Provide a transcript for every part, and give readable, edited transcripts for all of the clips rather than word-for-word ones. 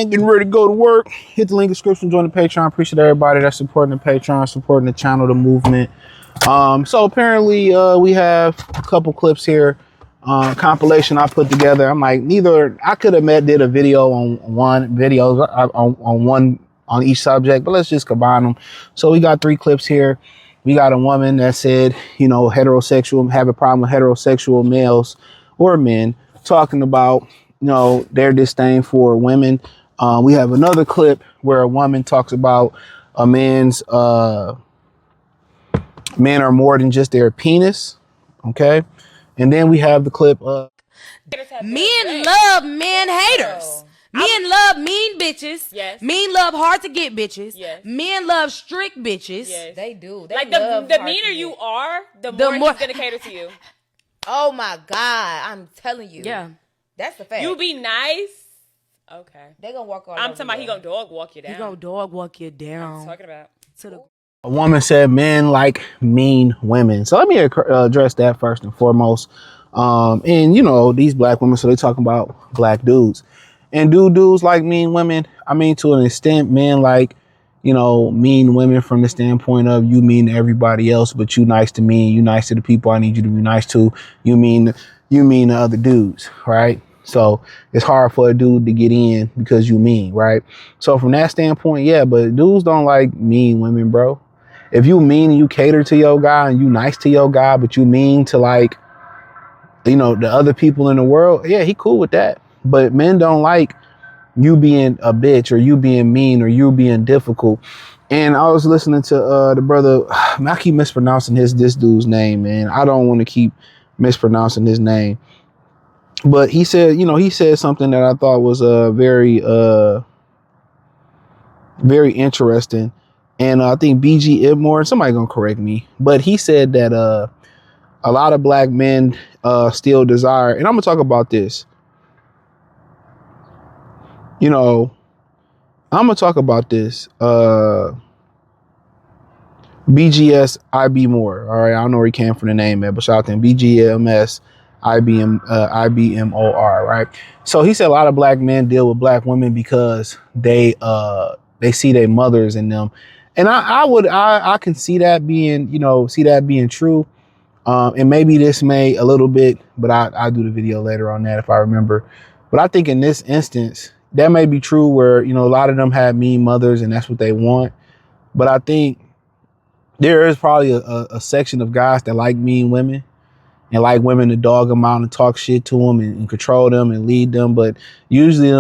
man. Getting ready to go to work. Hit the link in the description. Join the Patreon. Appreciate everybody that's supporting the Patreon, supporting the channel, the movement. So apparently we have a couple clips here. Compilation I put together. I'm like, I could have did a video on one on each subject, but let's just combine them. So we got 3 clips here. We got a woman that said, have a problem with heterosexual males or men, talking about, their disdain for women. We have another clip where a woman talks about a man's men are more than just their penis. Okay. And then we have the clip of men love men haters. Men love mean bitches. Yes. Men love hard to get bitches. Yes. Men love strict bitches. Yes. They do. They like love the meaner you are, the more he's gonna cater to you. Oh my God, I'm telling you. Yeah. That's the fact. You be nice. Okay. They gonna walk all I'm over talking about you. he gonna dog walk you down. He gonna dog walk you down. I'm talking about. a woman said men like mean women. So let me address that first and foremost. And these black women, so they talking about black dudes. And dudes like mean women? I mean, to an extent, men like, mean women from the standpoint of you mean to everybody else, but you nice to me, you nice to the people I need you to be nice to. You mean to other dudes, right? So it's hard for a dude to get in because you mean, right? So from that standpoint, yeah, but dudes don't like mean women, bro. If you mean and you cater to your guy and you nice to your guy, but you mean to the other people in the world, yeah, he cool with that. But men don't like you being a bitch or you being mean or you being difficult. And I was listening to the brother, I keep mispronouncing this dude's name, man. I don't want to keep mispronouncing his name. But he said, he said something that I thought was very interesting. And I think BG Ibmore, somebody gonna correct me, but he said that a lot of black men still desire, and I'm gonna talk about this. I'm gonna talk about this. BGS IB Moore. All right, I don't know where he came from the name, man, but shout out to him. BGMS IBMOR. Right. So he said a lot of black men deal with black women because they see their mothers in them, and I can see that being true. And maybe this may a little bit, but I'll do the video later on that if I remember. But I think in this instance, that may be true where, a lot of them have mean mothers and that's what they want. But I think there is probably a section of guys that like mean women and like women to dog them out and talk shit to them and control them and lead them. But usually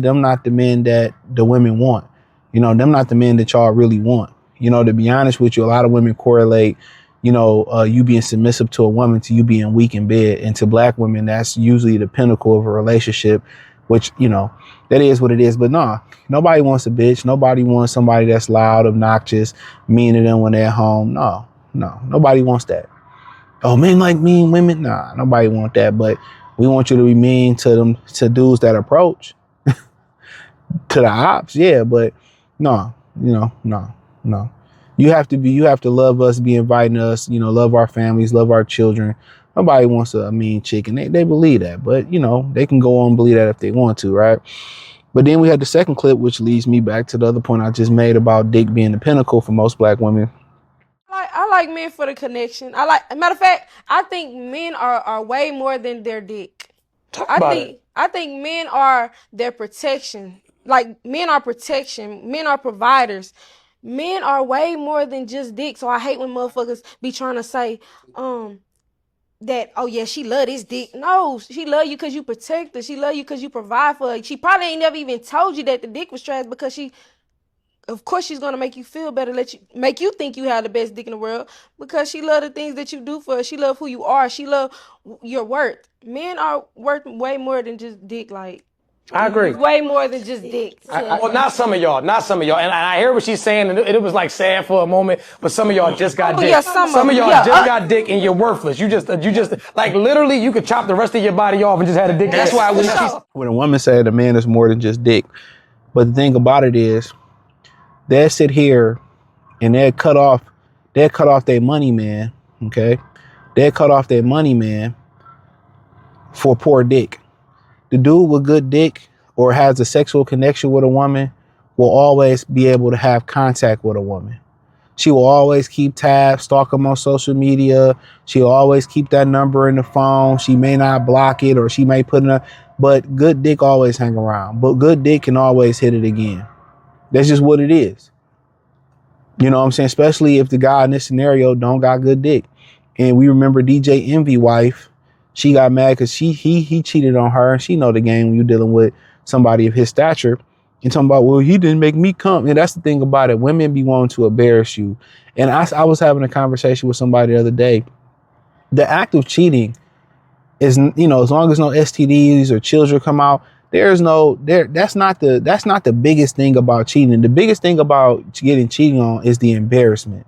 them not the men that the women want. Them not the men that y'all really want. To be honest with you, a lot of women correlate you being submissive to a woman to you being weak in bed. And to black women, that's usually the pinnacle of a relationship, which, that is what it is. But nah, nobody wants a bitch. Nobody wants somebody that's loud, obnoxious, mean to them when they're at home. No, nobody wants that. Oh, men like mean women? Nah, nobody want that. But we want you to be mean to them, to dudes that approach. To the ops, yeah, but no. You have to love us, be inviting us, love our families, love our children. Nobody wants a mean chick, and they believe that, but they can go on and believe that if they want to, right? But then we had the second clip, which leads me back to the other point I just made about dick being the pinnacle for most black women. I like men for the connection. Matter of fact, I think men are way more than their dick. I think men are their protection. Like, men are protection. Men are providers. Men are way more than just dick. So I hate when motherfuckers be trying to say, that, oh yeah, she love this dick. No, she love you because you protect her. She love you because you provide for her. She probably ain't never even told you that the dick was trash because of course she's gonna make you feel better, make you think you have the best dick in the world because she love the things that you do for her. She love who you are. She love your worth. Men are worth way more than just dick. Like, I agree. Way more than just dick. Well, not some of y'all. And I hear what she's saying, and it was like sad for a moment, but some of y'all just got dick. Yeah, some of y'all just got dick and you're worthless. You just, like, literally, you could chop the rest of your body off and just had a dick. That's why when a woman said a man is more than just dick. But the thing about it is, they'll sit here and they'll cut off their money man, okay? They'll cut off their money man for poor dick. The dude with good dick or has a sexual connection with a woman will always be able to have contact with a woman. She will always keep tabs, stalk them on social media. She'll always keep that number in the phone. She may not block it, or she may put it up, but good dick always hang around. But good dick can always hit it again. That's just what it is. You know what I'm saying? Especially if the guy in this scenario don't got good dick. And we remember DJ Envy wife, she got mad because he cheated on her, and she know the game when you're dealing with somebody of his stature. And talking about, well, he didn't make me come. And that's the thing about it. Women be wanting to embarrass you. And I was having a conversation with somebody the other day. The act of cheating is, you know, as long as no STDs or children come out, that's not the biggest thing about cheating. The biggest thing about getting cheated on is the embarrassment.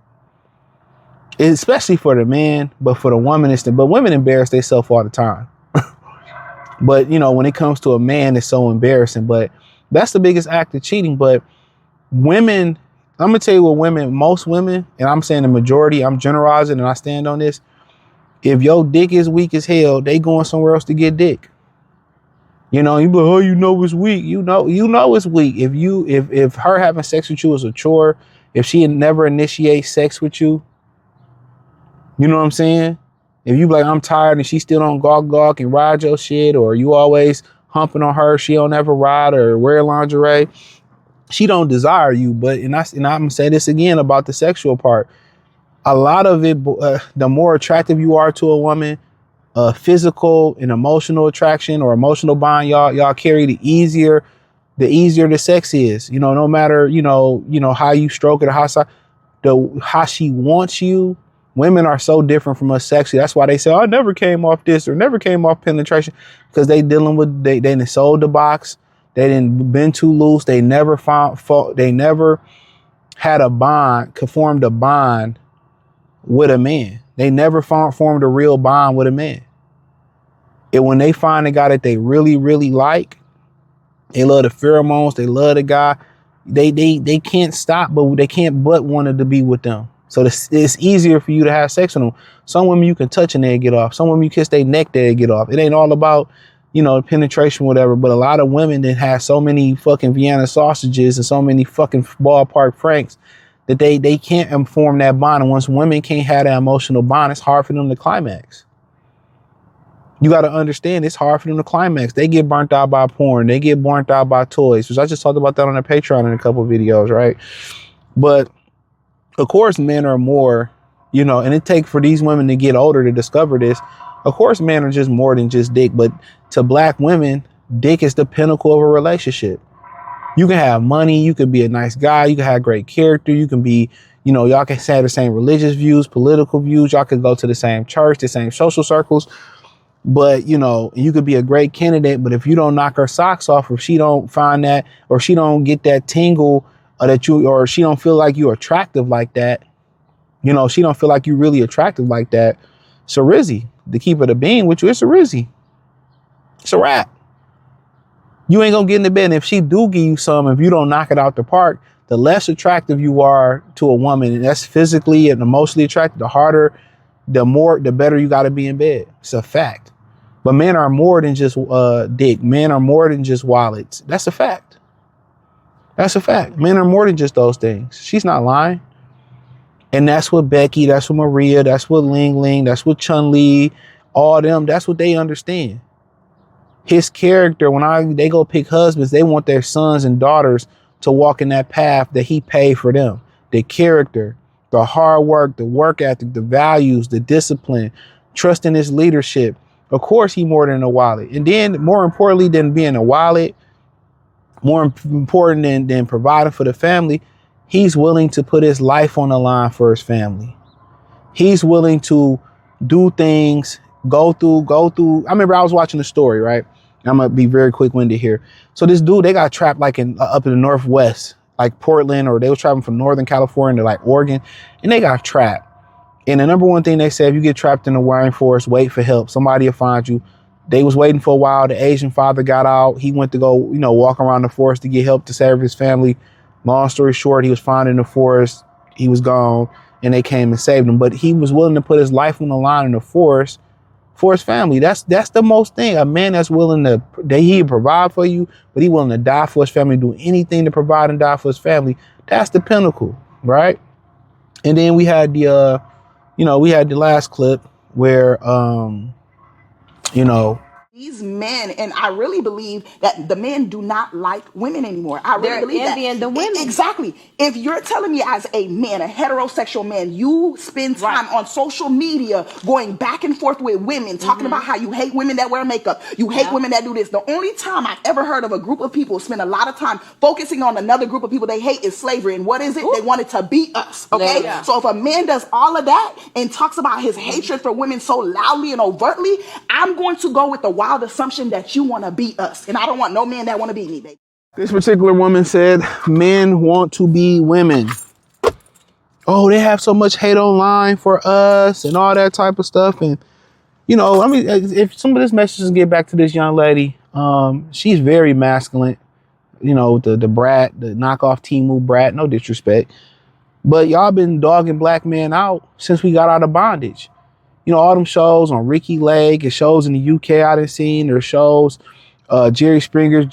Especially for the man, but for the woman, but women embarrass themselves all the time. But, you know, when it comes to a man, it's so embarrassing. But that's the biggest act of cheating. But women, I'm going to tell you what most women, and I'm saying the majority, I'm generalizing and I stand on this. If your dick is weak as hell, they going somewhere else to get dick. You know, you be like, oh, you know it's weak. You know it's weak. If her having sex with you is a chore, if she never initiates sex with you, you know what I'm saying? If you be like, I'm tired, and she still don't gawk and ride your shit, or you always humping on her, she don't ever ride or wear lingerie, she don't desire you. But and I'm gonna say this again about the sexual part. A lot of it, the more attractive you are to a woman, physical and emotional attraction or emotional bond y'all carry, the easier the sex is. You know, no matter you know how you stroke it or how she wants you. Women are so different from us sexually. That's why they say, I never came off this or never came off penetration, because they dealing with, they done sold the box. They didn't been too loose. They never had a bond, formed a bond with a man. They never formed a real bond with a man. And when they find a guy that they really, really like, they love the pheromones, they love the guy, they can't stop, but they can't but wanted to be with them. So it's easier for you to have sex with them. Some women you can touch and they get off. Some women you kiss their neck, they get off. It ain't all about, you know, penetration, whatever. But a lot of women that have so many fucking Vienna sausages and so many fucking ballpark franks that they can't form that bond. And once women can't have that emotional bond, it's hard for them to climax. You got to understand, it's hard for them to climax. They get burnt out by porn. They get burnt out by toys, which I just talked about that on the Patreon in a couple of videos, right? But of course, men are more, you know, and it takes for these women to get older to discover this. Of course, men are just more than just dick, but to black women, dick is the pinnacle of a relationship. You can have money, you can be a nice guy, you can have great character, you can be, you know, y'all can have the same religious views, political views, y'all can go to the same church, the same social circles, but, you know, you could be a great candidate, but if you don't knock her socks off, or she don't find that, or she don't get that tingle, or she don't feel like you're attractive like that, you know, she don't feel like you're really attractive like that, it's a Rizzy. To keep it a bean with you, it's a Rizzy. It's a wrap. You ain't gonna get in the bed. And if she do give you some, if you don't knock it out the park, the less attractive you are to a woman, and that's physically and emotionally attractive, the better you gotta be in bed. It's a fact. But men are more than just dick. Men are more than just wallets. That's a fact. That's a fact. Men are more than just those things. She's not lying. And that's what Becky, that's what Maria, that's what Ling Ling, that's what Chun Li, all them, that's what they understand. His character, when they go pick husbands, they want their sons and daughters to walk in that path that he paid for them. The character, the hard work, the work ethic, the values, the discipline, trust in his leadership. Of course, he more than a wallet. And then more importantly than being a wallet, more important than providing for the family, he's willing to put his life on the line for his family. He's willing to do things, go through. I remember I was watching the story, right? I'm going to be very quick-winded here. So this dude, they got trapped like up in the Northwest, like Portland, or they was traveling from Northern California to like Oregon, and they got trapped. And the number one thing they said, if you get trapped in the rainforest, wait for help. Somebody will find you. They was waiting for a while. The Asian father got out. He went to go, you know, walk around the forest to get help to save his family. Long story short, he was found in the forest. He was gone, and they came and saved him. But he was willing to put his life on the line in the forest for his family. That's the most thing. A man that's willing to, that he provide for you, but he willing to die for his family, do anything to provide and die for his family. That's the pinnacle, right? And then we had the, we had the last clip where, these men, and I really believe that the men do not like women anymore. I really believe that. They're envying the women. Exactly. If you're telling me as a man, a heterosexual man, you spend time on social media going back and forth with women, talking about how you hate women that wear makeup, you hate women that do this. The only time I've ever heard of a group of people spend a lot of time focusing on another group of people they hate is slavery. And what is it? They wanted to beat us. Okay. Yeah. So if a man does all of that and talks about his hatred for women so loudly and overtly, I'm going to go with the wild assumption that you want to beat us. And I don't want no man that want to beat me, baby. This particular woman said, men want to be women. Oh, they have so much hate online for us and all that type of stuff. And, if some of this messages get back to this young lady, she's very masculine, the brat, the knockoff Timu brat, no disrespect. But y'all been dogging black men out since we got out of bondage. All them shows on Ricky Lake and shows in the UK I done seen. There shows Jerry Springer,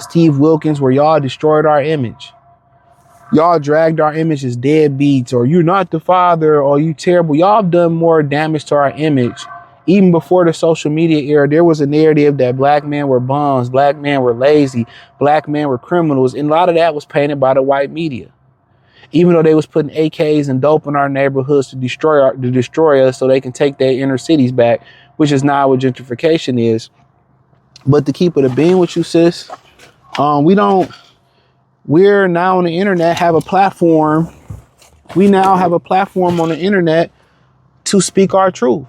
Steve Wilkins, where y'all destroyed our image. Y'all dragged our image as deadbeats, or you're not the father, or you terrible. Y'all have done more damage to our image. Even before the social media era, there was a narrative that black men were bums, black men were lazy, black men were criminals. And a lot of that was painted by the white media. Even though they was putting AKs and dope in our neighborhoods to destroy us so they can take their inner cities back, which is not what gentrification is. But to keep it a bean with you, sis, we're now on the internet, have a platform. We now have a platform on the internet to speak our truth.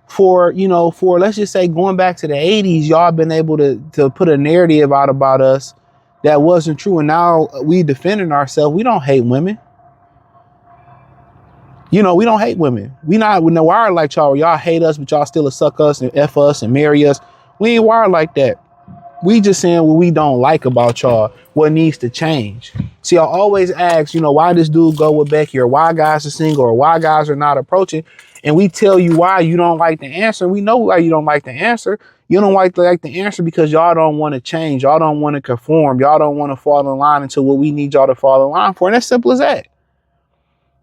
For let's just say going back to the 80s, y'all been able to put a narrative out about us that wasn't true. And now we defending ourselves. We don't hate women. We don't hate women. We no wired like y'all. Y'all hate us, but y'all still suck us and F us and marry us. We ain't wired like that. We just saying what we don't like about y'all, what needs to change. See, I always ask, why this dude go with Becky, or why guys are single, or why guys are not approaching. And we tell you why you don't like the answer. We know why you don't like the answer. You don't like the answer because y'all don't want to change. Y'all don't want to conform. Y'all don't want to fall in line into what we need y'all to fall in line for. And that's simple as that.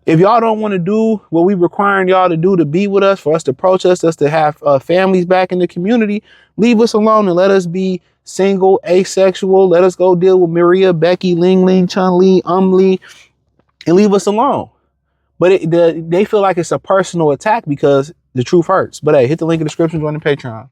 If y'all don't want to do what we requiring y'all to do to be with us, for us to approach us to have families back in the community, leave us alone and let us be single, asexual. Let us go deal with Maria, Becky, Ling Ling, Chun Li, Lee, and leave us alone. But they feel like it's a personal attack because the truth hurts. But hey, hit the link in the description, join the Patreon.